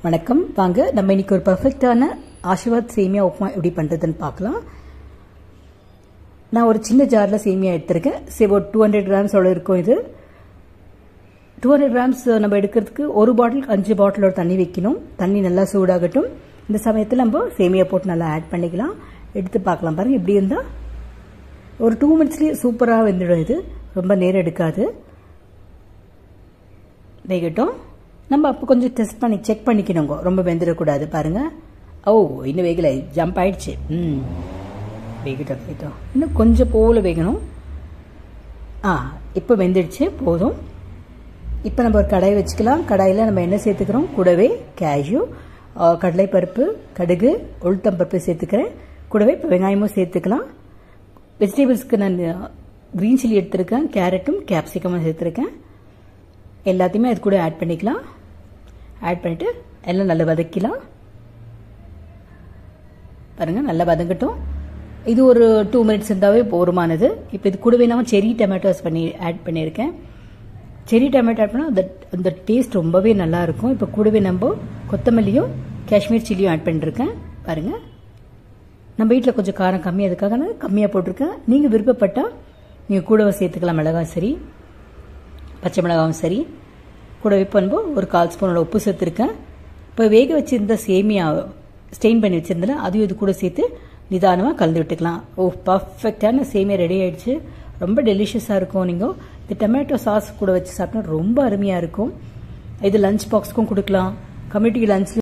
வணக்கம் வாங்க நம்ம இன்னைக்கு ஒரு பெர்ஃபெக்ட்டான ஆஷிர்வாத் சேமியா உப்புமா எப்படி பண்றதுன்னு பார்க்கலாம். நான் ஒரு சின்ன ஜார்ல சேமியா எடுத்துர்க்கேன். ஒரு 200 grams ஓட இருக்கும். இது 200 grams நம்ம எடுக்கிறதுக்கு ஒரு பாட்டில் 5 பாட்டிலோட தண்ணி வைக்கணும். தண்ணி நல்லா சூடாகட்டும். இந்த சமயத்தில் நம்ம சேமியா போட்டு நல்லா ஆட் பண்ணிக்கலாம். எடுத்து பார்க்கலாம். பாருங்க இப்படி இருந்தா ஒரு 2 minutesலயே சூப்பரா வெந்துடும். இது ரொம்ப நேரம் எடுக்காது. வேகட்டும். நம்ம அப்போ கொஞ்சம் டெஸ்ட் பண்ணி செக் பண்ணிக்கணுங்க. ரொம்ப வெந்துடக்கூடாது. பாருங்க. ஓ இன்னும் வேகலை, ஜம்ப் ஆயிடுச்சு. வேகட்டும். இன்னும் கொஞ்சம் போல வேகணும். இப்போ வெந்துடுச்சு, போதும். இப்போ நம்ம ஒரு கடாய் வச்சுக்கலாம். கடாயில் நம்ம என்ன சேர்த்துக்கிறோம்? கூடவே கேஷ்யூ, கடலைப்பருப்பு, கடுகு, உளுத்தம்பருப்பு சேர்த்துக்கிறேன். கூடவே இப்போ வெங்காயமும் சேர்த்துக்கலாம். வெஜிடபிள்ஸ்க்கு நான் கிரீன் சில்லி எடுத்துருக்கேன். கேரட்டும் கேப்சிகமும் சேர்த்துருக்கேன். எல்லாத்தையுமே அது கூட ஆட் பண்ணிக்கலாம். ஆட் பண்ணிட்டு எல்லாம் நல்லா வதக்கலாம். பாருங்க நல்லா வதங்கட்டும். இது ஒரு 2 minutes இருந்தாவே போருமானது. இப்போ இது கூடவே நான் செரி டொமேட்டோஸ் ஆட் பண்ணியிருக்கேன். செரி டொமேட்டோ ஆட் பண்ணால் அந்த டேஸ்ட் ரொம்பவே நல்லா இருக்கும். இப்போ கூடவே நம்ம கொத்தமல்லியும் காஷ்மீர் சில்லியும் ஆட் பண்ணிருக்கேன். பாருங்க நம்ம வீட்டில் கொஞ்சம் காரம் கம்மியாக, அதுக்காக நான் கம்மியாக போட்டிருக்கேன். நீங்கள் விருப்பப்பட்டால் நீங்கள் கூடவே சேர்த்துக்கலாம். மிளகாய் சரி, பச்சை மிளகாவும் சரி. கூடவே இப்போ ஒரு 1/4 ஸ்பூனோட உப்பு சேர்த்துருக்கேன். இப்போ வேக வச்சிருந்த சேமியா ஸ்டெயின் பண்ணி வச்சிருந்தேன், அதையும் இது கூட சேர்த்து நிதானமாக கலந்து விட்டுக்கலாம். பர்ஃபெக்டான சேமியா ரெடி ஆயிடுச்சு. ரொம்ப டெலிஷியஸாக இருக்கும். நீங்கள் இந்த டொமேட்டோ சாஸ் கூட வச்சு சாப்பிட்டா ரொம்ப அருமையாக இருக்கும். இது லஞ்ச் பாக்ஸ்க்கும் கொடுக்கலாம். Community lunch